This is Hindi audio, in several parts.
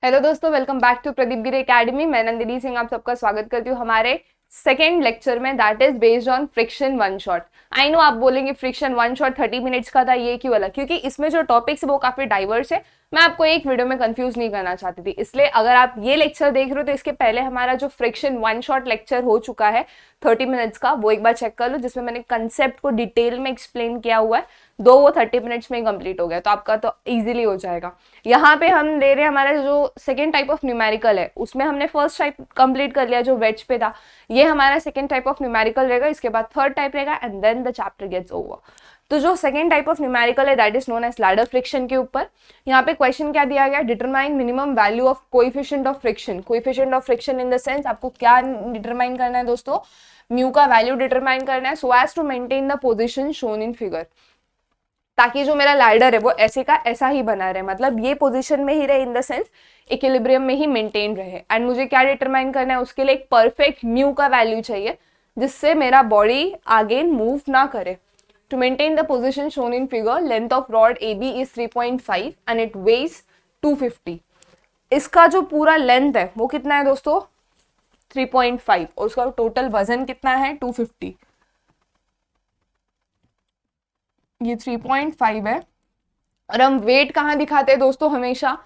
हेलो दोस्तों, welcome back to Pradeep Giri academy. मैं नंदिनी सिंह आप सबका स्वागत करती हूँ हमारे सेकेंड लेक्चर में, that is based on friction one shot. I know आप बोलेंगे फ्रिक्शन वन शॉट 30 मिनट्स का था, ये क्यों अलग? क्योंकि इसमें जो टॉपिक्स है वो काफी डाइवर्स है। मैं आपको एक वीडियो में कंफ्यूज नहीं करना चाहती थी, इसलिए अगर आप ये लेक्चर देख रहे हो तो इसके पहले हमारा जो फ्रिक्शन वन शॉट लेक्चर हो चुका है 30 मिनट्स का, वो एक बार चेक कर लो, जिसमें मैंने कंसेप्ट को डिटेल में एक्सप्लेन किया हुआ है। दो वो 30 मिनट्स में कंप्लीट हो गया, तो आपका तो इजीली हो जाएगा। यहाँ पे हम दे रहे हैं हमारा जो सेकेंड टाइप ऑफ न्यूमेरिकल है, उसमें हमने फर्स्ट टाइप कंप्लीट कर लिया जो वेज पे था। ये हमारा सेकेंड टाइप ऑफ न्यूमेरिकल रहेगा, इसके बाद थर्ड टाइप रहेगा and then the chapter gets over. तो जो सेकेंड टाइप ऑफ न्यूमेरिकल है that is known as ladder friction के ऊपर। यहाँ पे क्वेश्चन क्या दिया गया, determine minimum value of coefficient of friction. Coefficient of friction in the sense आपको क्या डिटरमाइन करना है दोस्तों, म्यू का वैल्यू डिटरमाइन करना है so as to maintain the position shown in figure, ताकि जो मेरा लैडर है वो ऐसे का ऐसा ही बना रहे, मतलब ये पोजीशन में ही रहे, इन द सेंस इक्विलिब्रियम में ही मेंटेन रहे। एंड मुझे क्या डिटरमाइन करना है, उसके लिए एक परफेक्ट म्यू का वैल्यू चाहिए जिससे मेरा बॉडी आगे मूव ना करे। To maintain the position shown in figure, length of rod A B is 3.5 and it weighs 250। इसका जो पूरा लेंथ है वो कितना है दोस्तों, 3.5, और उसका टोटल वजन कितना है 250। ये 3.5 है। और हम वेट कहाँ दिखाते हैं दोस्तों, हमेशा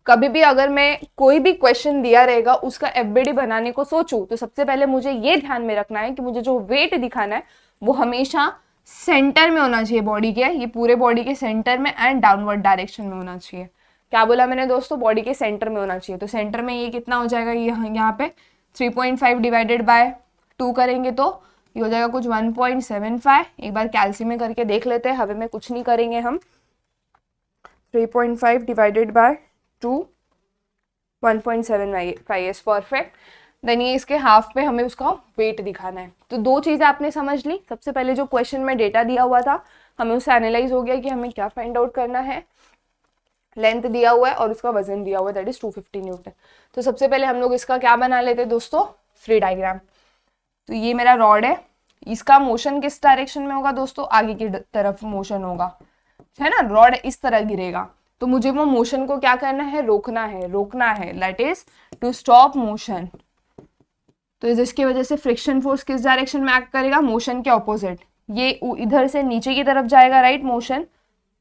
कभी भी अगर मैं कोई भी क्वेश्चन दिया रहेगा उसका एफबीडी बनाने को सोचूं तो सबसे पहले मुझे ये ध्यान में रखना है कि मुझे जो वेट दिखाना है वो हमेशा सेंटर में होना चाहिए बॉडी के, ये पूरे बॉडी के सेंटर में एंड डाउनवर्ड डायरेक्शन में होना चाहिए। क्या बोला मैंने दोस्तों, बॉडी के सेंटर में होना चाहिए। तो सेंटर में ये कितना हो जाएगा, ये यहाँ पे 3.5 डिवाइडेड बाय 2 करेंगे तो ये हो जाएगा कुछ 1.75। एक बार कैल्सी में करके देख लेते हैं, हवे में कुछ नहीं करेंगे हम। 3.5 divided by 2, 1.75 is perfect. Then ये इसके हाफ पे हमें उसका वेट दिखाना है। तो दो चीज़ें आपने समझ ली। सबसे पहले जो क्वेश्चन में डेटा दिया हुआ था हमें उससे एनालाइज हो गया कि हमें क्या फाइंड आउट करना है। लेंथ दिया हुआ है और उसका वजन दिया हुआ है, दैट इज 250 न्यूटन। तो सबसे पहले हम लोग इसका क्या बना लेते हैं दोस्तों, फ्री डायग्राम। तो ये मेरा रॉड है, इसका मोशन किस डायरेक्शन में होगा दोस्तों, आगे की तरफ मोशन होगा, है ना। रॉड इस तरह गिरेगा तो मुझे वो मोशन को क्या करना है, रोकना है, that is to stop motion. तो जिसकी वजह से फ्रिक्शन फोर्स किस डायरेक्शन में एक्ट करेगा, मोशन के ऑपोजिट। ये इधर से नीचे की तरफ जाएगा, राइट मोशन,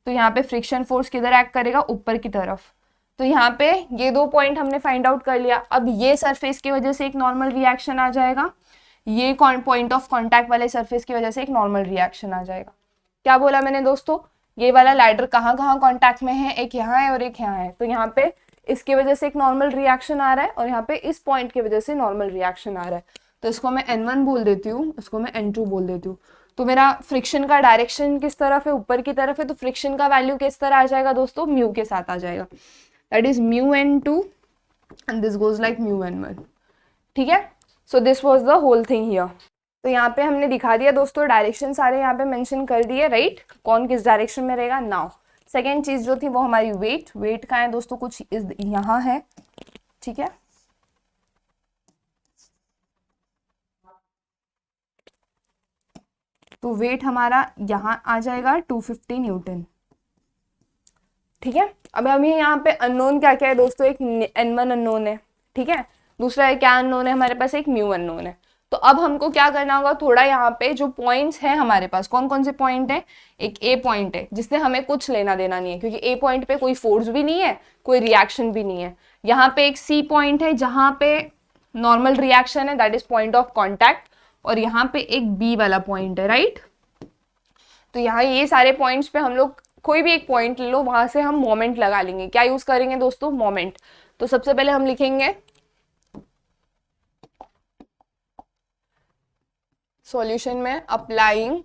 तो यहाँ पे फ्रिक्शन फोर्स किधर एक्ट करेगा, ऊपर की तरफ। तो यहाँ पे ये दो पॉइंट हमने फाइंड आउट कर लिया। अब ये सरफेस की वजह से एक नॉर्मल रिएक्शन आ जाएगा, ये पॉइंट ऑफ कॉन्टैक्ट वाले सरफेस की वजह से एक नॉर्मल रिएक्शन आ जाएगा। क्या बोला मैंने दोस्तों, ये वाला लैडर कहाँ कहाँ कॉन्टैक्ट में है, एक यहाँ है और एक यहाँ है। तो यहाँ पे इसकी वजह से एक नॉर्मल रिएक्शन आ रहा है और यहाँ पे इस पॉइंट की वजह से नॉर्मल रिएक्शन आ रहा है। तो इसको मैं N1 बोल देती हूँ, इसको मैं N2 बोल देती हूँ। तो मेरा फ्रिक्शन का डायरेक्शन किस तरफ है, ऊपर की तरफ है, तो फ्रिक्शन का वैल्यू किस तरह आ जाएगा दोस्तों, म्यू के साथ आ जाएगा, that is mu N2 and this goes like mu N1। ठीक है, so this was the whole thing here. तो यहाँ पे हमने दिखा दिया दोस्तों, डायरेक्शन सारे यहाँ पे मेंशन कर दिए, राइट, कौन किस डायरेक्शन में रहेगा। नाउ सेकेंड चीज जो थी वो हमारी वेट का है दोस्तों, कुछ यहाँ है, ठीक है। तो वेट हमारा यहाँ आ जाएगा 250 न्यूटन, ठीक है। अब हमें यहाँ पे अननोन क्या क्या है दोस्तों, एक N1 अननोन है, ठीक है। दूसरा है क्या अननोन है हमारे पास, एक म्यू अननोन है। तो अब हमको क्या करना होगा, थोड़ा यहाँ पे जो पॉइंट्स हैं हमारे पास, कौन कौन से पॉइंट है, एक ए पॉइंट है जिससे हमें कुछ लेना देना नहीं है, क्योंकि ए पॉइंट पे कोई फोर्स भी नहीं है, कोई रिएक्शन भी नहीं है। यहाँ पे एक सी पॉइंट है जहाँ पे नॉर्मल रिएक्शन है, that is point of contact. और यहाँ पे एक बी वाला पॉइंट है, राइट। तो यहाँ ये सारे पॉइंट्स पे हम लोग कोई भी एक पॉइंट ले लो, वहां से हम मोमेंट लगा लेंगे। क्या यूज करेंगे दोस्तों, मोमेंट। तो सबसे पहले हम लिखेंगे सॉल्यूशन में applying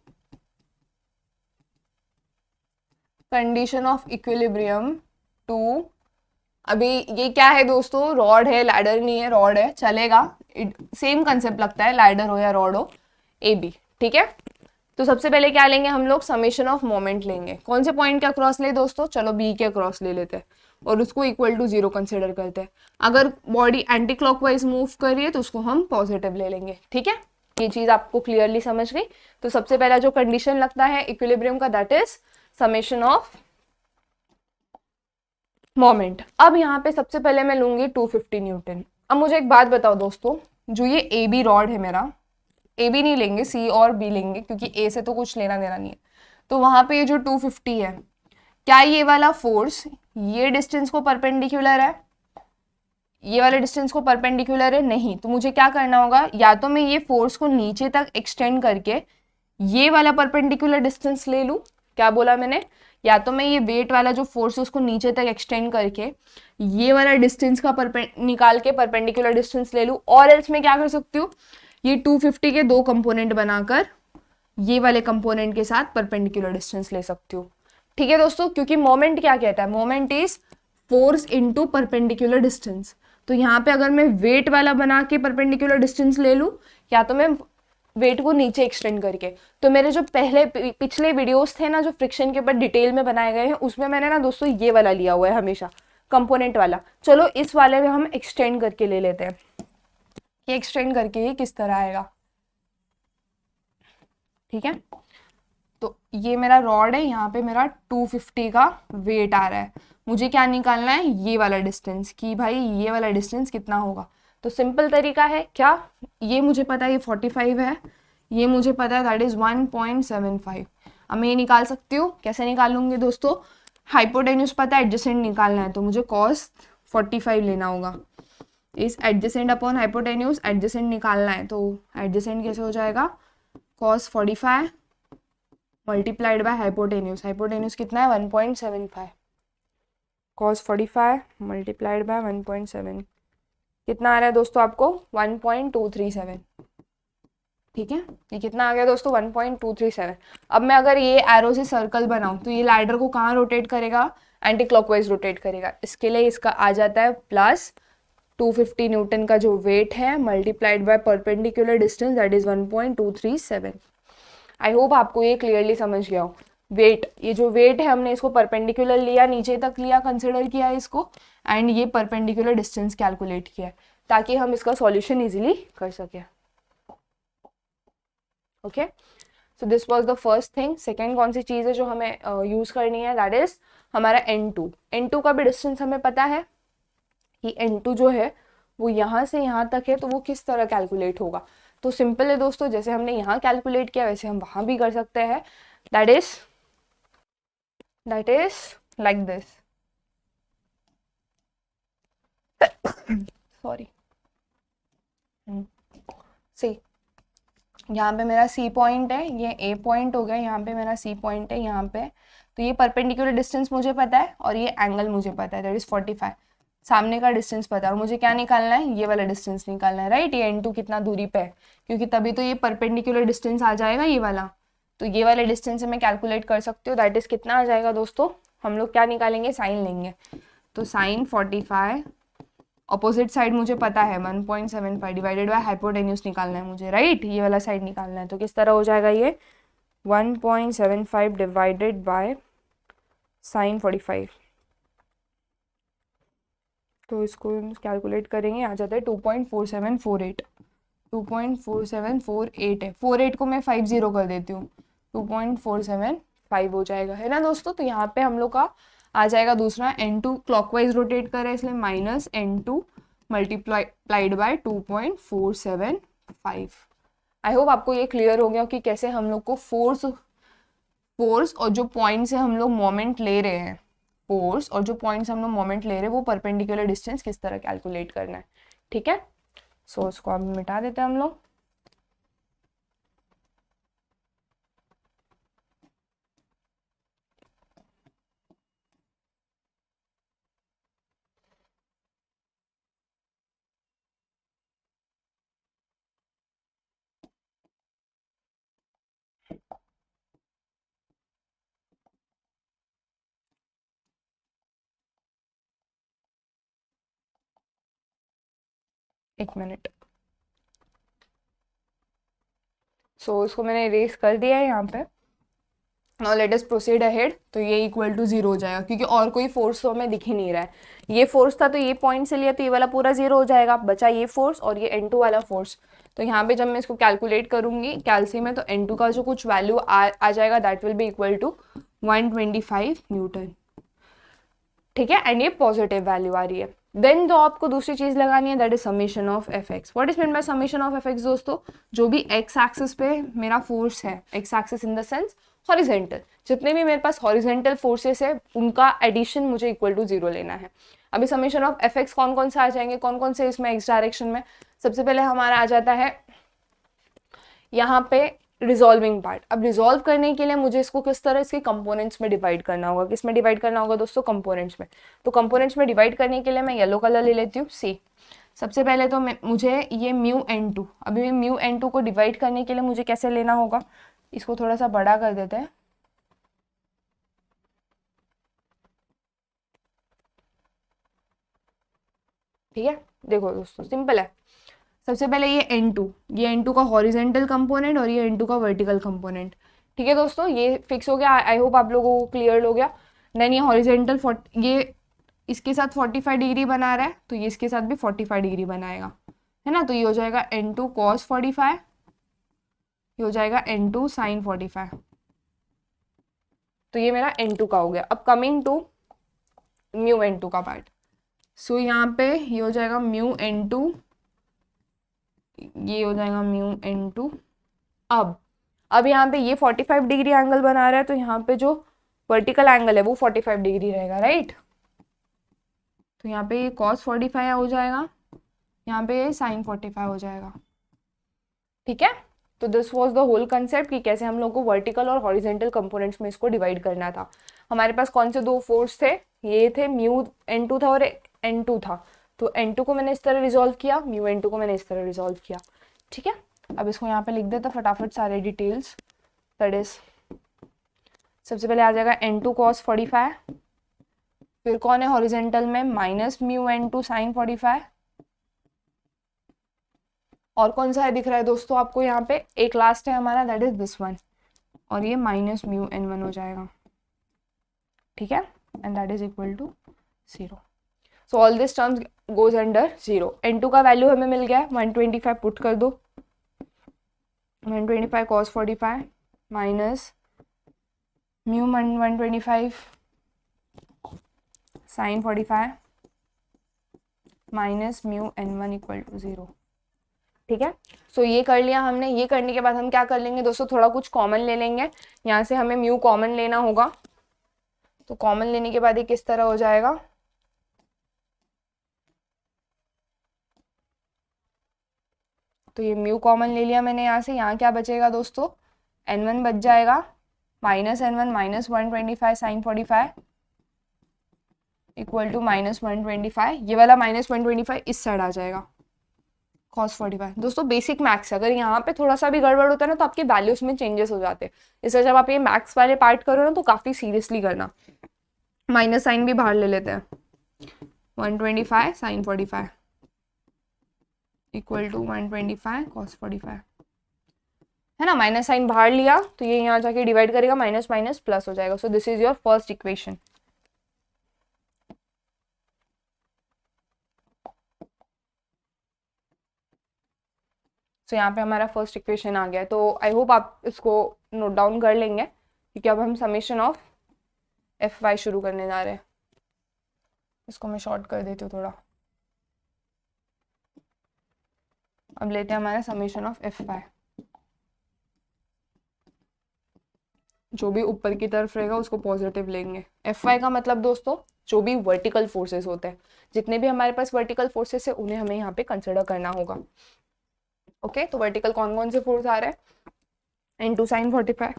condition of equilibrium to, अभी ये क्या है दोस्तों, रॉड है, लैडर नहीं है, रॉड है, चलेगा, सेम कंसेप्ट लगता है, लैडर हो या रॉड हो, ए बी, ठीक है। तो सबसे पहले क्या लेंगे हम लोग, समेशन ऑफ मोमेंट लेंगे। कौन से पॉइंट के अक्रॉस ले दोस्तों, चलो बी के अक्रॉस ले लेते हैं और उसको इक्वल टू 0 कंसिडर करते हैं। अगर बॉडी एंटी क्लॉकवाइज मूव कर रही है तो उसको हम पॉजिटिव ले लेंगे, ठीक है। ये चीज आपको क्लियरली समझ गई। तो सबसे पहला जो कंडीशन लगता है इक्विलिब्रियम का, that is summation of moment. अब यहाँ पे सबसे पहले मैं लूंगी 250 न्यूटन। अब मुझे एक बात बताओ दोस्तों, जो ये ए बी रॉड है मेरा, ए बी नहीं लेंगे, सी और बी लेंगे, क्योंकि ए से तो कुछ लेना देना नहीं है। तो वहां पे ये जो 250 है, क्या ये वाला फोर्स ये डिस्टेंस को परपेंडिकुलर है? ये वाले डिस्टेंस को परपेंडिकुलर है? नहीं। तो मुझे क्या करना होगा, या तो मैं ये फोर्स को नीचे तक एक्सटेंड करके ये वाला परपेंडिकुलर डिस्टेंस ले लूं। क्या बोला मैंने? या तो मैं ये वेट वाला जो फोर्स है उसको नीचे तक एक्सटेंड करके ये वाला डिस्टेंस का निकाल के परपेंडिकुलर डिस्टेंस ले लूं, और एल्स मैं क्या कर सकती हूँ, ये 250 के दो कंपोनेंट बनाकर ये वाले कंपोनेंट के साथ परपेंडिकुलर डिस्टेंस ले सकती हूँ। ठीक है दोस्तों, क्योंकि मोमेंट क्या कहता है, moment is force into perpendicular distance. तो यहाँ पे अगर मैं वेट वाला बना के परपेंडिकुलर डिस्टेंस ले लूँ, या तो मैं वेट को नीचे एक्सटेंड करके, तो मेरे जो पहले पिछले वीडियोस थे ना जो फ्रिक्शन के ऊपर डिटेल में बनाए गए हैं, उसमें मैंने ना दोस्तों ये वाला लिया हुआ है हमेशा, कंपोनेंट वाला। चलो इस वाले में हम एक्सटेंड करके ले लेते हैं। ये एक्सटेंड करके ये किस तरह आएगा, ठीक है। तो ये मेरा रॉड है, यहाँ पे मेरा 250 का वेट आ रहा है। मुझे क्या निकालना है, ये वाला डिस्टेंस, कि भाई ये वाला डिस्टेंस कितना होगा। तो सिंपल तरीका है क्या, ये मुझे पता है ये 45 है, ये मुझे पता है दैट इज 1.75। अब मैं ये निकाल सकती हूँ, कैसे निकालूंगी दोस्तों, हाइपोटेन्यूज पता है, एडजेसेंट निकालना है, तो मुझे cos 45 लेना होगा। इस एडजेसेंट अपॉन हाइपोटेन्यूज, एडजेसेंट निकालना है, तो एडजेसेंट कैसे हो जाएगा, cos 45 multiplied by hypotenuse. Hypotenuse कितना है, 1.75। cos 45 मल्टीप्लाइड बाय 1.7 कितना आ रहा है दोस्तों आपको, 1.237। ठीक है, ये कितना आ गया दोस्तों, 1.237। अब मैं अगर ये एरो से सर्कल बनाऊं तो ये लैडर को कहाँ रोटेट करेगा, एंटी क्लॉकवाइज रोटेट करेगा। इसके लिए इसका आ जाता है प्लस 250 न्यूटन का जो वेट है multiplied by perpendicular distance, that is 1.237। I hope आपको ये क्लियरली समझ गया हो। वेट, ये जो वेट है हमने इसको परपेंडिकुलर लिया, नीचे तक लिया, कंसिडर किया इसको, एंड ये परपेंडिकुलर डिस्टेंस कैलकुलेट किया है, ताकि हम इसका सॉल्यूशन इजीली कर सके। Okay, so this was the first thing. Second कौन सी चीज़ है जो हमें यूज़ करनी है, दैट इज हमारा N2। N2 का भी डिस्टेंस हमें पता है कि N2 जो है वो यहाँ से यहाँ तक है, तो वो किस तरह कैलकुलेट होगा। तो सिंपल है दोस्तों, जैसे हमने यहाँ कैलकुलेट किया वैसे हम वहाँ भी कर सकते हैं। That is like this, sorry, see, यहाँ पे मेरा सी पॉइंट है, ये ए पॉइंट हो गया, यहाँ पे मेरा सी पॉइंट है यहाँ पे। तो ये परपेंडिकुलर डिस्टेंस मुझे पता है और ये एंगल मुझे पता है, दैट इज 45। सामने का डिस्टेंस पता है और मुझे क्या निकालना है, ये वाला डिस्टेंस निकालना है, राइट। ये N2 कितना दूरी पे है, क्योंकि तभी तो ये परपेंडिकुलर डिस्टेंस आ जाएगा ये वाला। तो ये वाले डिस्टेंस से मैं कैलकुलेट कर सकती हूँ, दैट इज कितना आ जाएगा दोस्तों, हम लोग क्या निकालेंगे, साइन लेंगे। तो साइन 45, अपोजिट साइड मुझे पता है 1.75 डिवाइडेड बाय हाइपोटेन्यूज निकालना है मुझे, राइट। ये वाला साइड निकालना है, तो किस तरह हो जाएगा ये 1.75 डिवाइडेड बाय साइन 45। तो इसको कैलकुलेट करेंगे, आ जाता है 2.4748। 2.4748 है, 48 को मैं 50 कर देती हूँ, 2.475 हो जाएगा, है ना दोस्तों। तो यहाँ पे हम लोग का आ जाएगा दूसरा, N2 क्लॉकवाइज रोटेट कर रहा है इसलिए minus N2 multiplied by 2.475। I hope आपको ये क्लियर हो गया कि कैसे हम लोग को फोर्स और जो पॉइंट से हम लोग मोमेंट ले रहे हैं, फोर्स और जो पॉइंट से हम लोग मोमेंट ले रहे हैं वो परपेंडिकुलर डिस्टेंस किस तरह कैलकुलेट करना है। ठीक है, सो उसको अब मिटा देते हैं हम लोग। एक मिनट, सो इसको मैंने इरेज कर दिया है यहाँ पे। Now let us proceed ahead. तो ये इक्वल टू 0 हो जाएगा, क्योंकि और कोई फोर्स तो हमें दिख ही नहीं रहा है। ये फोर्स था तो ये पॉइंट से लिया तो ये वाला पूरा 0 हो जाएगा, बचा ये फोर्स और ये N2 वाला फोर्स। तो यहाँ पे जब मैं इसको कैलकुलेट करूंगी कैल्सी में, तो N2 का जो कुछ वैल्यू आ जाएगा that will be equal to 125 newton. ठीक है, एंड ये पॉजिटिव वैल्यू आ रही है। देन जो आपको दूसरी चीज लगानी है that is summation of F x. What is mean by summation of F x दोस्तों? जो भी एक्स एक्सिस पे मेरा फोर्स है, x axis in the sense horizontal, जितने भी मेरे पास हॉरिजेंटल फोर्सेस है उनका एडिशन मुझे इक्वल टू 0 लेना है। अभी समीशन ऑफ एफ एक्स कौन कौन से आ जाएंगे, कौन कौन से इसमें एक्स डायरेक्शन में? सबसे पहले हमारा आ जाता है यहाँ पे रिजॉल्विंग पार्ट। अब रिजॉल्व करने के लिए मुझे इसको किस तरह इसके कंपोनेंट्स में डिवाइड करना होगा। किस में डिवाइड करना होगा दोस्तों? कंपोनेंट्स में। तो कंपोनेंट्स में डिवाइड करने के लिए मैं येलो कलर ले लेती हूँ, सी। सबसे पहले तो मुझे ये म्यू एन टू, अभी म्यू एन टू को डिवाइड करने के लिए मुझे कैसे लेना होगा, इसको थोड़ा सा बड़ा कर देते हैं। ठीक है, देखो दोस्तों सिंपल है। सबसे पहले ये N2, ये N2 का हॉरिजेंटल कंपोनेंट और ये N2 का वर्टिकल कंपोनेंट। ठीक है दोस्तों, ये फिक्स हो गया। आई होप आप लोगों को क्लियर हो गया। देन ये हॉरिजेंटल ये इसके साथ 45 डिग्री बना रहा है, तो ये इसके साथ भी 45 डिग्री बनाएगा, है ना। तो ये हो जाएगा N2 cos 45, ये हो जाएगा N2 sin 45। तो ये मेरा N2 का हो गया। अब कमिंग टू म्यू N2 का पार्ट। सो यहाँ पे ये हो जाएगा म्यू N2, ये हो जाएगा म्यू N2। अब यहाँ पे ये 45 डिग्री एंगल बना रहा है, तो यहाँ पे जो वर्टिकल एंगल है वो 45 डिग्री रहेगा, राइट। तो यहाँ पे ये cos 45 हो जाएगा, यहाँ पे ये sin 45 हो जाएगा। ठीक है, तो this was the whole concept कि कैसे हम लोग को वर्टिकल और हॉरिजेंटल कंपोनेंट्स में इसको डिवाइड करना था। हमारे पास कौन से दो फोर्स थे, ये थे म्यू N2 था और N2 था। तो N2 को मैंने इस तरह रिजॉल्व किया, म्यू N2 को मैंने इस तरह रिजॉल्व किया। ठीक है, अब इसको यहाँ पे लिख देता फटाफट सारे डिटेल्स। दैट इज सबसे पहले आ जाएगा N2 cos 45, फिर कौन है हॉरिजेंटल में, माइनस म्यू N2 sin 45, और कौन सा है दिख रहा है दोस्तों आपको यहाँ पे, एक लास्ट है हमारा दैट इज दिस वन, और ये माइनस म्यू N1 हो जाएगा। ठीक है, and that is equal to 0। So all this terms goes under 0। N2 का वैल्यू हमें मिल गया 125, पुट कर दो 125 cos 45 minus mu 125 sin 45 minus mu N1 equal to 0। ठीक है, सो ये कर लिया हमने। ये करने के बाद हम क्या कर लेंगे दोस्तों, थोड़ा कुछ कॉमन ले लेंगे। यहाँ से हमें म्यू कॉमन लेना होगा, तो कॉमन लेने के बाद ये किस तरह हो जाएगा, तो ये म्यू कॉमन ले लिया मैंने यहाँ से। यहाँ क्या बचेगा दोस्तों, N1 बच जाएगा, minus N1 minus 125 sin 45 equal to minus 125। ये वाला माइनस 125 इस साइड आ जाएगा cos 45। दोस्तों बेसिक मैथ्स, अगर यहाँ पे थोड़ा सा भी गड़बड़ होता है ना तो आपके वैल्यूज में चेंजेस हो जाते हैं। इसलिए जब आप ये मैथ्स वाले पार्ट करो ना तो काफ़ी सीरियसली करना। माइनस साइन भी बाहर ले लेते हैं, 125 sin 45 इक्वल टू 125 cos 45, है ना। माइनस साइन बाहर लिया तो ये यहाँ जाके डिवाइड करेगा, माइनस माइनस प्लस हो जाएगा। सो this is your first equation. तो यहाँ पे हमारा फर्स्ट इक्वेशन आ गया। तो आई होप आप इसको नोट डाउन कर लेंगे, क्योंकि अब हम समेशन ऑफ एफ वाई शुरू करने जा रहे हैं। इसको मैं शॉर्ट कर देती हूँ थोड़ा। अब लेते हैं हमारा समेशन ऑफ एफ वाई। जो भी ऊपर की तरफ रहेगा उसको पॉजिटिव लेंगे। एफ वाई का मतलब दोस्तों जो भी वर्टिकल फोर्सेस होते हैं, जितने भी हमारे पास वर्टिकल फोर्सेस है उन्हें हमें यहाँ पे कंसिडर करना होगा। ओके, तो वर्टिकल कौन कौन से फोर्स आ रहे हैं, N2 sin 45,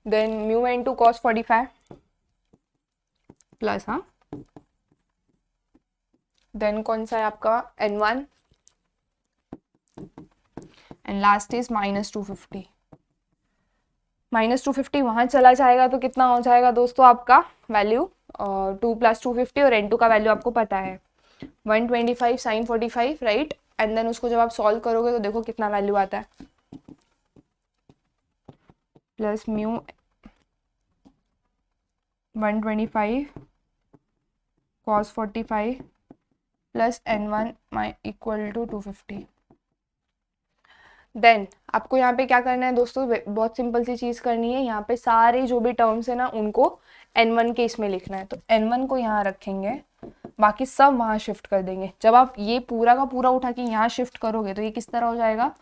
then mu N2 cos 45 plus, हाँ, देन कौन सा है आपका N1, and last is minus 250। Minus 250 वहां चला जाएगा तो कितना हो जाएगा दोस्तों आपका वैल्यू, 2 + 250, और N2 का वैल्यू आपको पता है 125 sin 45, राइट। एंड देन उसको जब आप सॉल्व करोगे तो देखो कितना वैल्यू आता है, plus mu 125 cos 45 plus N1 equal to 250। Then आपको यहाँ पे क्या करना है दोस्तों, बहुत सिंपल सी चीज़ करनी है। यहाँ पे सारे जो भी टर्म्स है ना उनको n1 के इसमें लिखना है, तो n1 को यहाँ रखेंगे, बाकी सब वहाँ शिफ्ट कर देंगे। जब आप ये पूरा का पूरा उठा के यहाँ शिफ्ट करोगे तो ये किस तरह हो जाएगा,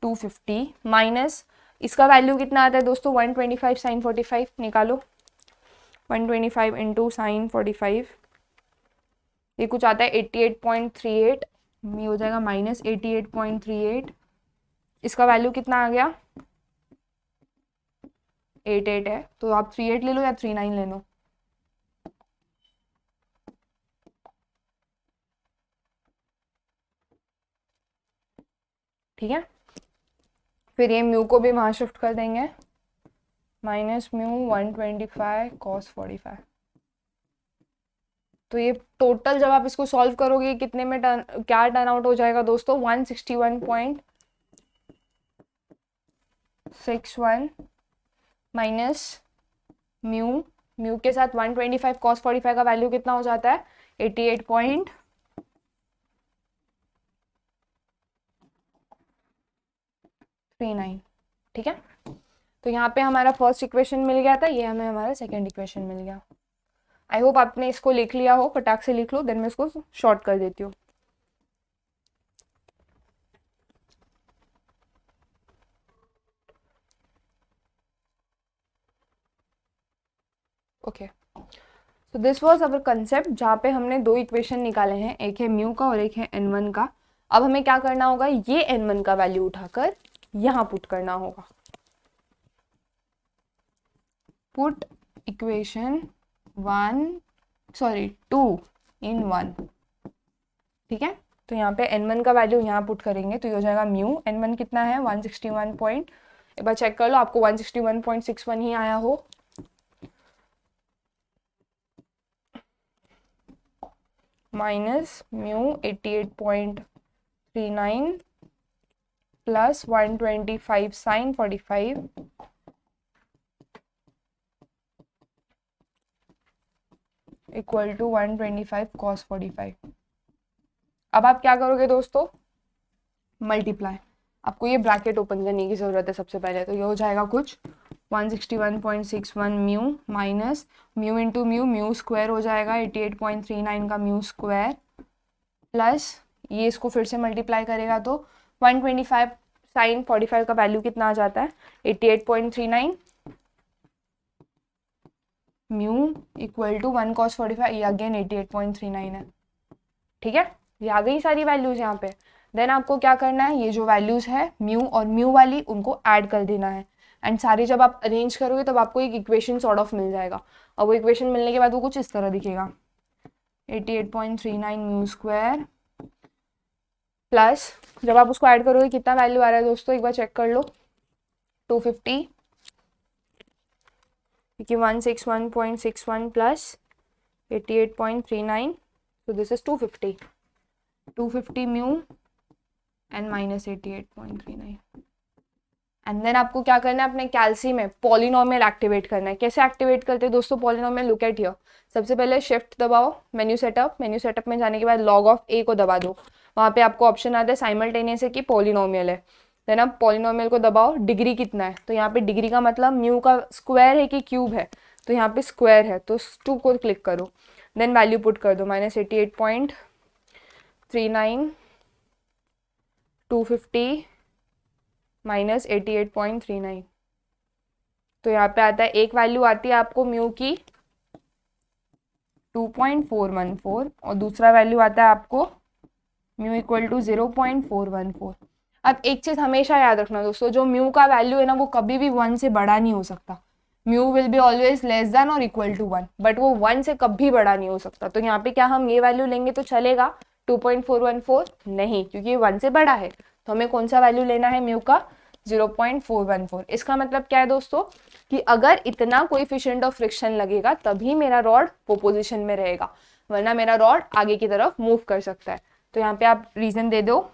250 माइनस इसका वैल्यू कितना आता है दोस्तों, 125 साइन 45 निकालो, 125 इंटू साइन 45, ये कुछ आता है 88.38, ये हो जाएगा माइनस 88.38, इसका वैल्यू कितना आ गया, 88 है, तो आप 38 ले लो या 39 ले लो। ठीक है, फिर ये म्यू को भी वहाँ शिफ्ट कर देंगे, माइनस म्यू 125 कॉस 45। तो ये टोटल जब आप इसको सॉल्व करोगे कितने में क्या टर्न आउट हो जाएगा दोस्तों, 161.61 माइनस म्यू, म्यू के साथ 125 कॉस 45 का वैल्यू कितना हो जाता है, 88.39। ठीक है, तो यहाँ पे हमारा फर्स्ट इक्वेशन मिल गया था, ये हमें हमारा सेकंड इक्वेशन मिल गया। आई होप आपने इसको लिख लिया हो, फटाक से लिख लो, देन मैं इसको शॉर्ट कर देती हूँ। ओके, तो दिस वाज अवर कंसेप्ट, जहाँ पे हमने दो इक्वेशन निकाले हैं, एक है म्यू का और एक है n1 का। अब हमें क्या करना होगा, ये n1 का वैल्यू उठाकर यहाँ पुट करना होगा। पुट इक्वेशन 2 इन 1। ठीक है, तो यहाँ पे n1 का वैल्यू यहाँ पुट करेंगे तो ये हो जाएगा म्यू, n1 कितना है 161 पॉइंट, एक बार चेक कर लो आपको 161.61 ही आया हो, minus mu 88.39 plus 125 sine 45 equal to 125 cos 45। अब आप क्या करोगे दोस्तों, मल्टीप्लाई, आपको ये ब्रैकेट ओपन करने की जरूरत है सबसे पहले, तो ये हो जाएगा कुछ 161.61 mu minus mu into mu, mu square हो जाएगा 88.39 का म्यू स्क्वायर, प्लस ये इसको फिर से मल्टीप्लाई करेगा तो 125 साइन 45 का वैल्यू कितना आ जाता है, 88.39 म्यू इक्वल टू 1 कॉस 45, ये अगेन 88.39 है। ठीक है, ये आ गई सारी वैल्यूज यहाँ पे। देन आपको क्या करना है, ये जो वैल्यूज है म्यू और म्यू वाली उनको ऐड कर देना है, एंड सारे जब आप अरेंज करोगे तब आपको एक इक्वेशन सॉर्ट ऑफ मिल जाएगा, और वो इक्वेशन मिलने के बाद वो कुछ इस तरह दिखेगा, 88.39 म्यू स्क्वायर प्लस, जब आप उसको ऐड करोगे कितना वैल्यू आ रहा है दोस्तों, एक बार चेक कर लो, 250, क्योंकि 161.61 plus 88.39, so this is 250 mu and minus 88.39। And then आपको क्या करना है, अपने कैल्सी में पॉलिनोमियल एक्टिवेट करना है। कैसे एक्टिवेट करते हैं दोस्तों पॉलिनोमियल, लुक एट हियर, सबसे पहले शिफ्ट दबाओ, मेन्यू सेटअप में जाने के बाद लॉग ऑफ ए को दबा दो, वहाँ पे आपको ऑप्शन आता है साइमल्टेनियस है कि पॉलिनोमियल है, देन आप पॉलिनोमियल को दबाओ, डिग्री कितना है, तो यहाँ पे डिग्री का मतलब म्यू का स्क्वायर है कि क्यूब है, तो यहाँ पे स्क्वायर है तो 2 को क्लिक करो, देन वैल्यू पुट कर दो, माइनस 88.39 250 माइनस 88.39, तो यहाँ पे आता है एक वैल्यू आती है आपको म्यू की 2.414 और दूसरा वैल्यू आता है आपको म्यू इक्वल टू 0.414। अब एक चीज हमेशा याद रखना दोस्तों, जो म्यू का वैल्यू है ना वो कभी भी 1 से बड़ा नहीं हो सकता, mu will be always less than और इक्वल टू 1, बट वो 1 से कभी बड़ा नहीं हो सकता। तो यहाँ पे क्या हम ये वैल्यू लेंगे तो चलेगा, 2.414 नहीं, क्योंकि ये 1 से बड़ा है, तो हमें कौन सा वैल्यू लेना है म्यू का, 0.414। इसका मतलब क्या है दोस्तों, कि अगर इतना कोएफिशिएंट ऑफ फ्रिक्शन लगेगा तभी मेरा रॉड वो पोजीशन में रहेगा, वरना मेरा रॉड आगे की तरफ मूव कर सकता है। तो यहाँ पे आप रीजन दे दो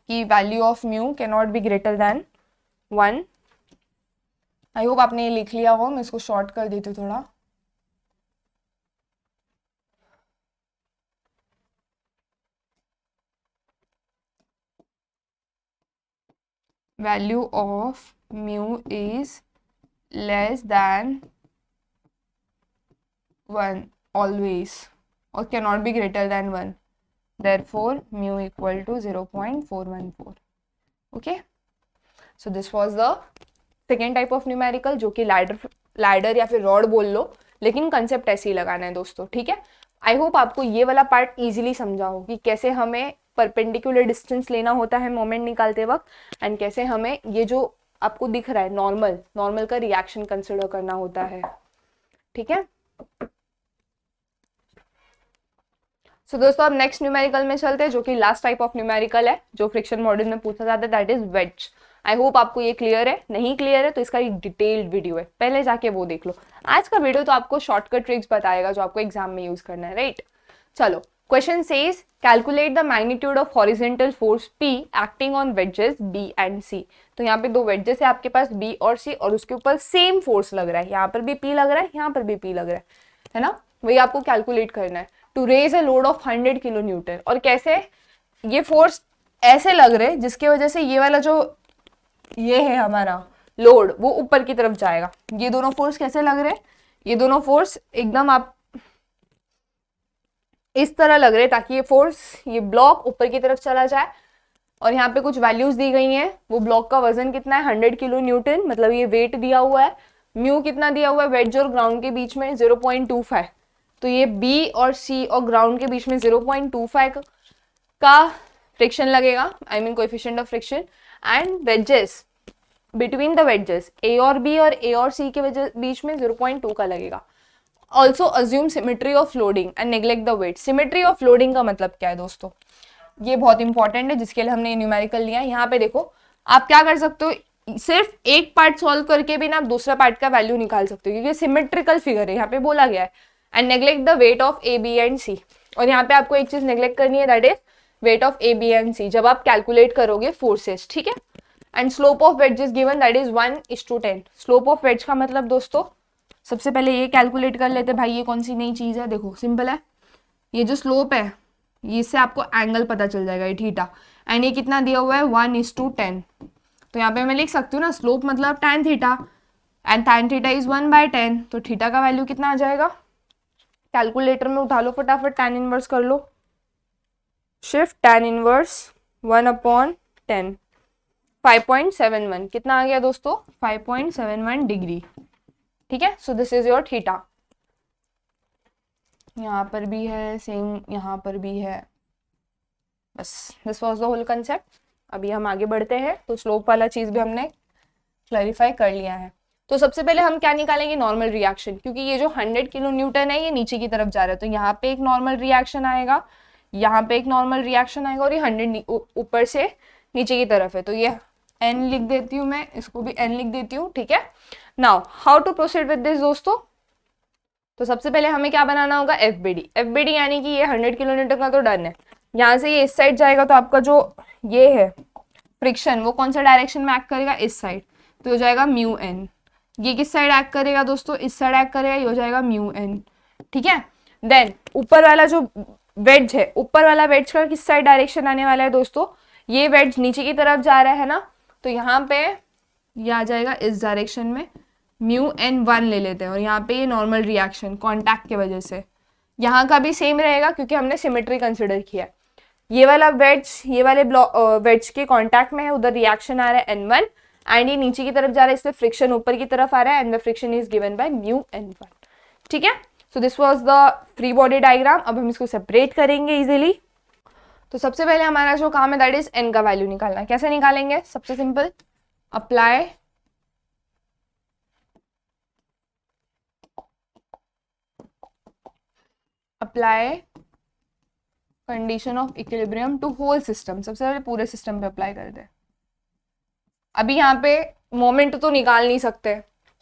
कि value of mu can not be greater than 1। I hope आपने ये लिख लिया हो, मैं इसको शॉर्ट कर देती हूँ थोड़ा। Value of mu is less than 1 always or cannot be greater than 1, therefore mu equal to 0.414. okay, so this was the second type of numerical, जो कि लैडर या फिर रॉड बोल लो, लेकिन कंसेप्ट ऐसे ही लगाना है दोस्तों, ठीक है। आई होप आपको ये वाला पार्ट इजीली समझा हो कि कैसे हमें परपेंडिकुलर डिस्टेंस लेना होता है मोमेंट निकालते वक्त, एंड कैसे हमें ये जो आपको दिख रहा है नॉर्मल का रिएक्शन कंसिडर करना होता है, ठीक है। सो दोस्तों अब नेक्स्ट न्यूमेरिकल में चलते हैं, जो कि लास्ट टाइप ऑफ न्यूमेरिकल है जो फ्रिक्शन मॉड्यूल में पूछा जाता है, that is wedge. I hope आपको ये क्लियर है, नहीं क्लियर है तो इसका एक डिटेल्ड वीडियो है, पहले जाके वो देख लो। आज का वीडियो तो आपको शॉर्टकट ट्रिक्स बताएगा जो आपको एग्जाम में यूज करना है, राइट। चलो, question says calculate the magnitude of horizontal force P acting on wages B and C। तो यहाँ पे दो वेजेस है आपके पास B और C, और उसके ऊपर सेम फोर्स लग रहा है, यहाँ पर भी P लग रहा है, यहाँ पर भी P लग रहा है ना, वही आपको कैलकुलेट करना है। To raise a load of 100 kilo newton, और कैसे ये फोर्स ऐसे लग रहे जिसकी वजह से ये वाला जो ये है हमारा लोड वो ऊपर की तरफ जाएगा। ये दोनों फोर्स कैसे लग रहे, ये दोनों फोर्स एकदम आप इस तरह लग रहे ताकि ये फोर्स ये ब्लॉक ऊपर की तरफ चला जाए, और यहाँ पे कुछ वैल्यूज दी गई हैं। वो ब्लॉक का वजन कितना है 100 किलो न्यूटन, मतलब ये वेट दिया हुआ है। म्यू कितना दिया हुआ है वेज और ग्राउंड के बीच में 0.25, तो ये B और C और ग्राउंड के बीच में 0.25 का फ्रिक्शन लगेगा, I mean coefficient of friction. And wages between the wages A और B और A और C के बीच में 0.2 का लगेगा। Also assume symmetry of loading and neglect the weight. Symmetry of loading का मतलब क्या है दोस्तों, ये बहुत इंपॉर्टेंट है जिसके लिए हमने न्यूमेरिकल लिया है। यहाँ पे देखो आप क्या कर सकते हो, सिर्फ एक पार्ट सॉल्व करके भी ना आप दूसरा पार्ट का वैल्यू निकाल सकते हो, क्योंकि सिमेट्रिकल फिगर है यहाँ पे बोला गया है। And neglect the weight of A, B and C, और यहाँ पे आपको एक चीज नेग्लेक्ट करनी है, that is weight of A, B and C जब आप कैलकुलेट करोगे फोर्सेस, ठीक है। And slope of ways is given, that is 1:10। Slope of ways का मतलब दोस्तों सबसे पहले ये कैलकुलेट कर लेते भाई, ये कौन सी नई चीज है, देखो सिंपल है, ये जो स्लोप है इससे आपको एंगल पता चल जाएगा, ये थीटा, एंड ये कितना दिया हुआ है 1:10। तो यहाँ पे मैं लिख सकती हूँ ना स्लोप मतलब tan theta, and tan theta is 1/10, तो थीटा का वैल्यू कितना आ जाएगा, कैलकुलेटर में उठा लो फटाफट, tan इनवर्स कर लो, शिफ्ट tan इनवर्स 1/10, 5.71 कितना आ गया दोस्तों 5.71 डिग्री, ठीक है। So this is your theta, यहाँ पर भी है सेम, यहाँ पर भी है, बस this was the whole concept. अभी हम आगे बढ़ते हैं, तो स्लोप वाला चीज भी हमने क्लैरिफाई कर लिया है। तो सबसे पहले हम क्या निकालेंगे, नॉर्मल रिएक्शन, क्योंकि ये जो 100 किलो न्यूटन है ये नीचे की तरफ जा रहा है, तो यहाँ पे एक नॉर्मल रिएक्शन आएगा, यहाँ पे एक नॉर्मल रिएक्शन आएगा, और ये 100 ऊपर से नीचे की तरफ है, तो ये n लिख देती हूँ मैं, इसको भी n लिख देती हूँ, ठीक है। Now how to proceed with this दोस्तों, तो सबसे पहले हमें क्या बनाना होगा, एफबीडी यानी कि ये 100 किलो न्यूटन का तो डन है। यहाँ से ये इस साइड जाएगा, तो आपका जो ये है फ्रिक्शन वो कौन सा डायरेक्शन में एक्ट करेगा, इस साइड, तो हो जाएगा म्यू एन। ये किस साइड एक्ट करेगा दोस्तों, इस साइड एक्ट करेगा, ये हो जाएगा म्यू एन, ठीक है। देन ऊपर वाला जो वेज है, ऊपर वाला वेज का किस साइड डायरेक्शन आने वाला है दोस्तों, ये वेज नीचे की तरफ जा रहा है ना, तो यहाँ पे ये आ जाएगा इस डायरेक्शन में, म्यू एन 1 ले लेते हैं, और यहाँ पे ये नॉर्मल रिएक्शन कॉन्टैक्ट की वजह से, यहाँ का भी सेम रहेगा क्योंकि हमने सिमेट्री कंसिडर किया। ये वाला वेज ये वाले वेज के कॉन्टैक्ट में है, उधर रिएक्शन आ रहा है N1, एंड ये नीचे की तरफ जा रहा है, इसलिए फ्रिक्शन ऊपर की तरफ आ रहा है, and the friction is given by mu N1, ठीक है। So this was the free body diagram. अब हम इसको सेपरेट करेंगे इजीली। तो सबसे पहले हमारा जो काम है दैट इज n का वैल्यू निकालना। कैसे निकालेंगे, सबसे simple, apply condition of equilibrium to whole system. सबसे पहले पूरे सिस्टम पे अप्लाई कर दे। अभी यहाँ पे मोमेंट तो निकाल नहीं सकते,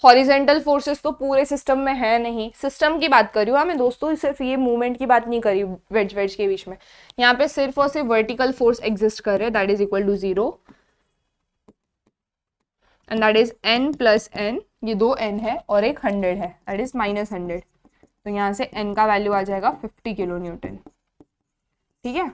हॉरिजेंटल फोर्सेस तो पूरे सिस्टम में है नहीं, सिस्टम की बात कर रही हूँ मैं दोस्तों, सिर्फ ये मूवमेंट की बात नहीं करी वेज के बीच में। यहाँ पे सिर्फ और सिर्फ वर्टिकल फोर्स एग्जिस्ट कर रहे हैं, that is equal to 0, and that is n plus n, ये 2 n है और एक 100 है, दैट इज -100। तो यहाँ से n का वैल्यू आ जाएगा 50 किलो न्यूटन, ठीक है।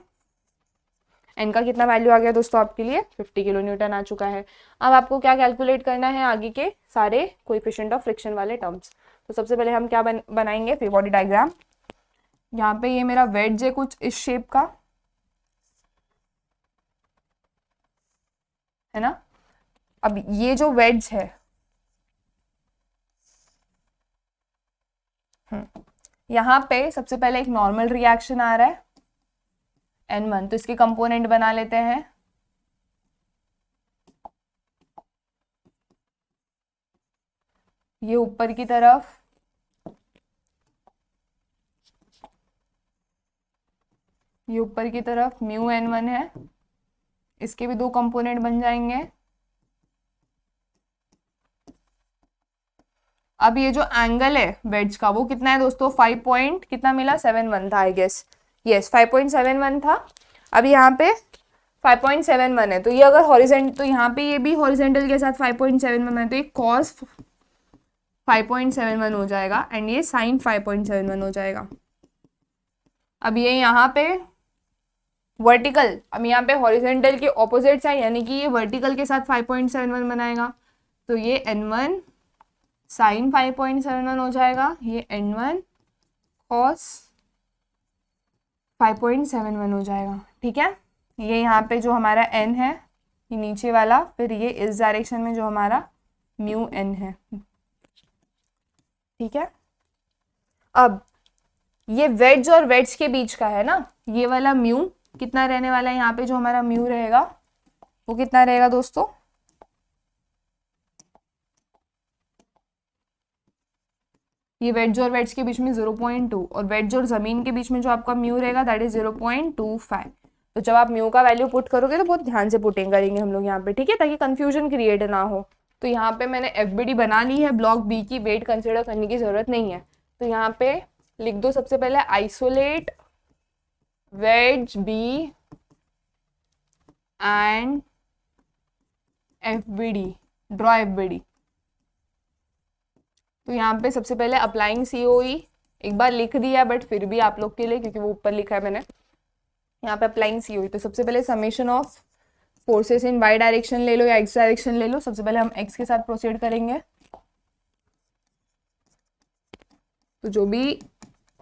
एन का कितना वैल्यू आ गया दोस्तों आपके लिए 50 किलो न्यूटन आ चुका है। अब आपको क्या कैलकुलेट करना है आगे के सारे कोएफिशिएंट ऑफ फ्रिक्शन वाले टर्म्स। तो सबसे पहले हम क्या बनाएंगे फ्री बॉडी डायग्राम। यहाँ पे ये मेरा वेड्ज है कुछ इस शेप का, है ना। अब ये जो वेड्ज है यहाँ पे सबसे पहले एक नॉर्मल रिएक्शन आ रहा है N1, तो इसके कंपोनेंट बना लेते हैं। ये ऊपर की तरफ म्यू N1 है, इसके भी 2 कंपोनेंट बन जाएंगे। अब ये जो एंगल है वेड्ज का वो कितना है दोस्तों 5 पॉइंट कितना मिला 71 था आई गेस, यस 5.71 था। अब यहाँ पे 5.71 है, तो ये अगर हॉरिजेंटल तो यहाँ पे ये भी हॉरिजेंटल के साथ 5.71 है, तो ये कॉस 5.71 हो जाएगा एंड ये साइन 5.71 हो जाएगा। अब ये यहाँ पे वर्टिकल, अब यहाँ पे हॉरिजेंटल के ऑपोजिट साइड यानी कि ये वर्टिकल के साथ 5.71 बनाएगा, तो ये N1 साइन 5.71 हो जाएगा, ये N1 कॉस 5.71 हो जाएगा। ठीक है, ये यहाँ पे जो हमारा n है ये नीचे वाला, फिर ये इस डायरेक्शन में जो हमारा म्यू n है। ठीक है, अब ये वेड्ज और वेड्ज के बीच का है ना, ये वाला म्यू कितना रहने वाला है, यहाँ पे जो हमारा म्यू रहेगा वो कितना रहेगा दोस्तों, ये वेड्ज और वेड्ज के बीच में 0.2 और वेड्ज और जमीन के बीच में जो आपका म्यू रहेगा दैट इज 0.25। तो जब आप म्यू का वैल्यू पुट करोगे तो बहुत ध्यान से पुटिंग करेंगे हम लोग यहाँ पे, ठीक है, ताकि कंफ्यूजन क्रिएट ना हो। तो यहाँ पे मैंने FBD बना ली है, ब्लॉक बी की वेट कंसिडर करने की जरूरत नहीं है। तो यहाँ पे लिख दो सबसे पहले isolate wedge B and FBD, draw FBD। तो यहाँ पे सबसे पहले अप्लाइंग COE एक बार लिख दिया, बट फिर भी आप लोग के लिए क्योंकि वो ऊपर लिखा है मैंने, यहाँ पे अप्लाइंग COE। तो सबसे पहले summation of forces in Y direction ले लो या एक्स डायरेक्शन ले लो। सबसे पहले हम एक्स के साथ प्रोसीड करेंगे, तो जो भी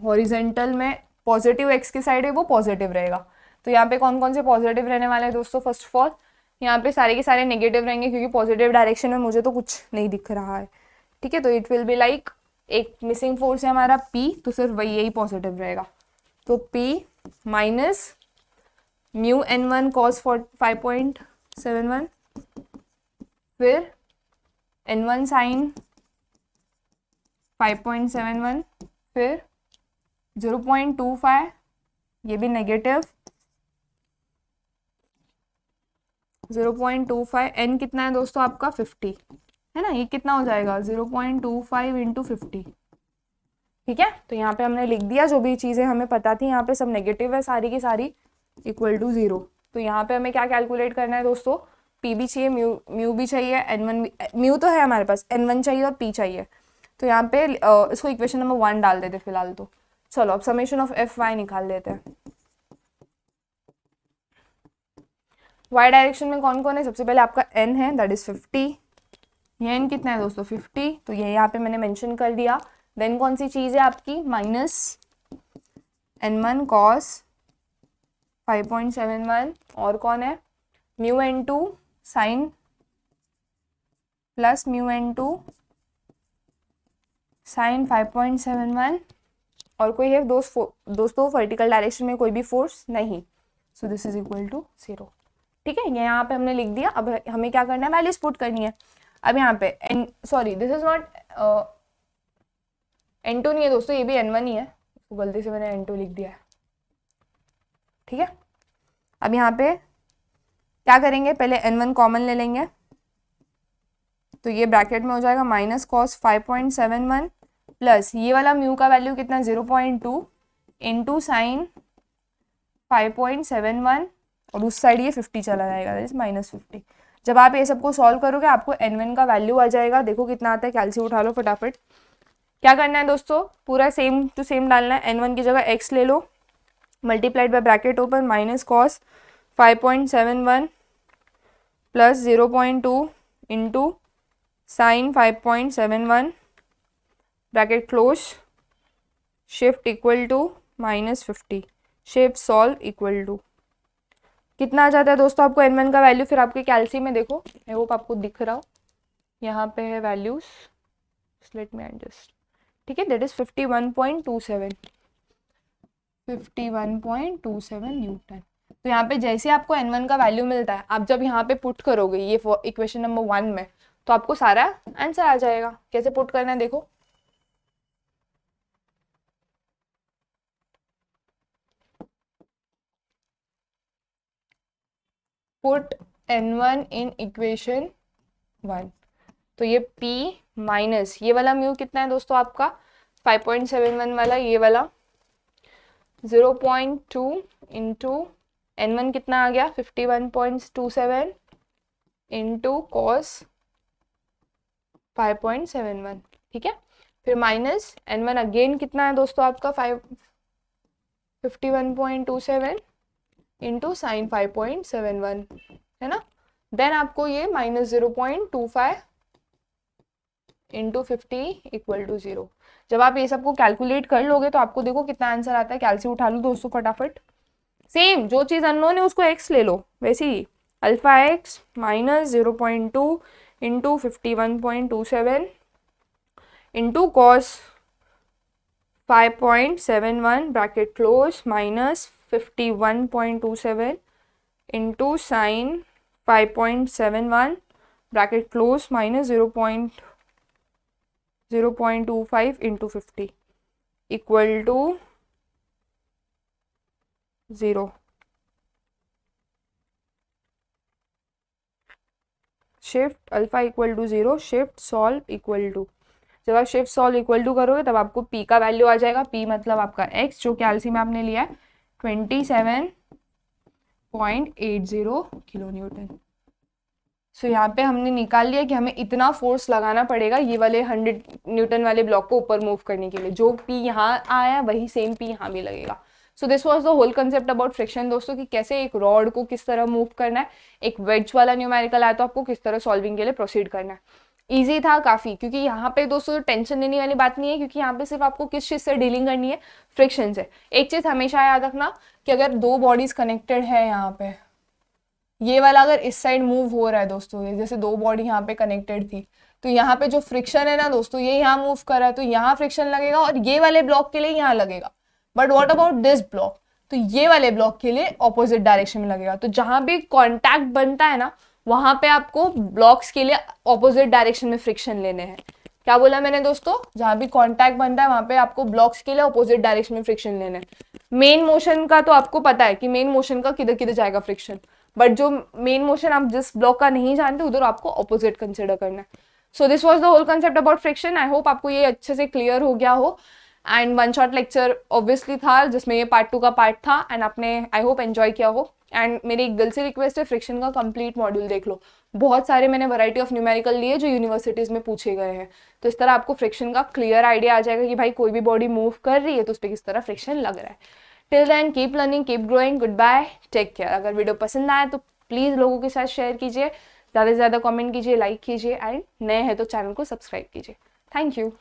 हॉरिजेंटल में पॉजिटिव एक्स की साइड है वो पॉजिटिव रहेगा। तो यहाँ पे कौन कौन से पॉजिटिव रहने वाले हैं दोस्तों, फर्स्ट ऑफ ऑल यहाँ पे सारे के सारे नेगेटिव रहेंगे क्योंकि पॉजिटिव डायरेक्शन में मुझे तो कुछ नहीं दिख रहा है। ठीक है, तो इट विल बी लाइक एक मिसिंग फोर्स है हमारा P, तो सिर्फ वही यही पॉजिटिव रहेगा। तो P minus mu N1 cos 5.71, फिर N1 साइन 5.71, फिर 0.25 ये भी नेगेटिव, 0.25 n कितना है दोस्तों आपका 50 है ना, ये कितना हो जाएगा 0.25 इंटू 50। ठीक है, तो यहाँ पे हमने लिख दिया जो भी चीज़ें हमें पता थी, यहाँ पे सब नेगेटिव है सारी की सारी, इक्वल टू 0। तो यहाँ पे हमें क्या कैलकुलेट करना है दोस्तों, P भी चाहिए, म्यू भी चाहिए, N1 भी, म्यू तो है हमारे पास, N1 चाहिए और P चाहिए। तो यहाँ पे इसको इक्वेशन नंबर 1 डाल देते फिलहाल। तो चलो अब समेशन ऑफ Fy निकाल देते हैं। y डायरेक्शन में कौन कौन है, सबसे पहले आपका n है दैट इज 50, ये n कितना है दोस्तों 50, तो ये यहाँ पे मैंने मेंशन कर दिया। देन कौन सी चीज़ है आपकी माइनस N1 cos 5.71, और कौन है mu N2 sine plus mu N2 sine 5.71, और कोई है दोस्तों वर्टिकल डायरेक्शन में कोई भी फोर्स नहीं, so this is equal to 0। ठीक है, ये यहाँ पे हमने लिख दिया। अब हमें क्या करना है, वैल्यूज पुट करनी है। अब यहाँ पे sorry this is not N2 नहीं है दोस्तों, ये भी N1 ही है, तो गलती से मैंने N2 लिख दिया है। ठीक है, अब यहाँ पे क्या करेंगे, पहले N1 कॉमन ले लेंगे, तो ये ब्रैकेट में हो जाएगा माइनस कॉस 5.71 प्लस ये वाला म्यू का वैल्यू कितना 0.2 इंटू साइन 5.71, और उस साइड ये 50 चला जाएगा दैट इज माइनस 50। जब आप ये सबको सॉल्व करोगे आपको N1 का वैल्यू आ जाएगा। देखो कितना आता है, कैलसी उठा लो फटाफट। क्या करना है दोस्तों, पूरा सेम टू सेम डालना है। N1 की जगह x ले लो, multiplied by bracket open minus cos 5.71 plus 0.2 into sine 5.71 bracket close, shift equal to -50, shift solve equal to कितना आ जाता है दोस्तों आपको n1 का वैल्यू। फिर आपके कैल्सी में देखो, आई होप आपको दिख रहा हो, यहाँ पे है वैल्यूज, लेट मी एडजस्ट, ठीक है, दैट इज 51.27 न्यूटन। तो यहाँ पे जैसे आपको n1 का वैल्यू मिलता है, आप जब यहाँ पे पुट करोगे ये इक्वेशन नंबर 1 में, तो आपको सारा आंसर आ जाएगा। कैसे पुट करना है देखो, पुट n1 इन इक्वेशन 1, तो ये p माइनस ये वाला म्यू कितना है दोस्तों आपका 5.71 वाला, ये वाला 0.2 इंटू n1 कितना आ गया 51.27 इंटू कॉस 5.71, ठीक है। फिर माइनस n1 अगेन कितना है दोस्तों आपका 51.27 इंटू साइन 5.71, है ना। देन आपको ये -0.25 इंटू 50 इक्वल टू 0। जब आप ये सबको कैलकुलेट कर लोगे तो आपको देखो कितना आंसर आता है। कैलसी उठा लो दोस्तों फटाफट, सेम जो चीज़ अननोन है उसको x ले लो, वैसे ही alpha x minus 0.2 into 51.27 into cos 5.71 bracket close minus 51.27 into sine 5.71 bracket close minus 0.25 into 50 equal to 0। Shift alpha equal to 0, shift solve equal to, जब आप शिफ्ट सॉल्व इक्वल टू करोगे तब आपको p का वैल्यू आ जाएगा। p मतलब आपका x जो कैल्सी में आपने लिया है 27.80 किलो न्यूटन। सो यहाँ पे हमने निकाल लिया कि हमें इतना फोर्स लगाना पड़ेगा ये वाले 100 न्यूटन वाले ब्लॉक को ऊपर मूव करने के लिए। जो p यहाँ आया वही सेम p यहाँ भी लगेगा। So this was the whole concept about friction दोस्तों, कि कैसे एक रॉड को किस तरह मूव करना है। एक वेज वाला न्यूमेरिकल आया तो आपको किस तरह सॉल्विंग के लिए प्रोसीड करना है। ईजी था काफ़ी, क्योंकि यहाँ पे दोस्तों टेंशन लेने वाली बात नहीं है, क्योंकि यहाँ पे सिर्फ आपको किस चीज़ से डीलिंग करनी है, फ्रिक्शन से। एक चीज़ हमेशा याद रखना कि अगर दो बॉडीज कनेक्टेड है, यहाँ पे ये वाला अगर इस साइड मूव हो रहा है दोस्तों, ये जैसे दो बॉडी यहाँ पे कनेक्टेड थी, तो यहाँ पे जो फ्रिक्शन है ना दोस्तों, ये यहाँ मूव कर रहा है तो यहाँ फ्रिक्शन लगेगा और ये वाले ब्लॉक के लिए यहाँ लगेगा। But what about this block, तो ये वाले ब्लॉक के लिए ऑपोजिट डायरेक्शन में लगेगा। तो जहां भी कॉन्टैक्ट बनता है ना, वहां पे आपको ब्लॉक्स के लिए ऑपोजिट डायरेक्शन में फ्रिक्शन लेने हैं। क्या बोला मैंने दोस्तों, जहां भी कॉन्टैक्ट बनता है वहां पे आपको ब्लॉक्स के लिए ऑपोजिट डायरेक्शन में फ्रिक्शन लेने हैं। मेन मोशन का तो आपको पता है कि मेन मोशन का किधर किधर जाएगा फ्रिक्शन, बट जो मेन मोशन आप जिस ब्लॉक का नहीं जानते उधर आपको ऑपोजिट कंसिडर करना है। So this was the whole concept about friction. I hope आपको ये अच्छे से क्लियर हो गया हो। And one shot lecture obviously था जिसमें ये पार्ट 2 का पार्ट था, एंड आपने आई होप एंजॉय किया हो। एंड मेरी एक दिल से रिक्वेस्ट है, फ्रिक्शन का कंप्लीट मॉड्यूल देख लो। बहुत सारे मैंने वैरायटी ऑफ न्यूमेरिकल लिए जो यूनिवर्सिटीज़ में पूछे गए हैं, तो इस तरह आपको फ्रिक्शन का क्लियर आइडिया आ जाएगा कि भाई कोई भी बॉडी मूव कर रही है तो उस पर किस तरह फ्रिक्शन लग रहा है। Till then keep learning, keep growing, good bye, take care. अगर वीडियो पसंद आए तो प्लीज़ लोगों के साथ शेयर कीजिए, ज़्यादा से ज़्यादा कमेंट कीजिए, लाइक कीजिए, एंड नए हैं तो चैनल को सब्सक्राइब कीजिए। Thank you.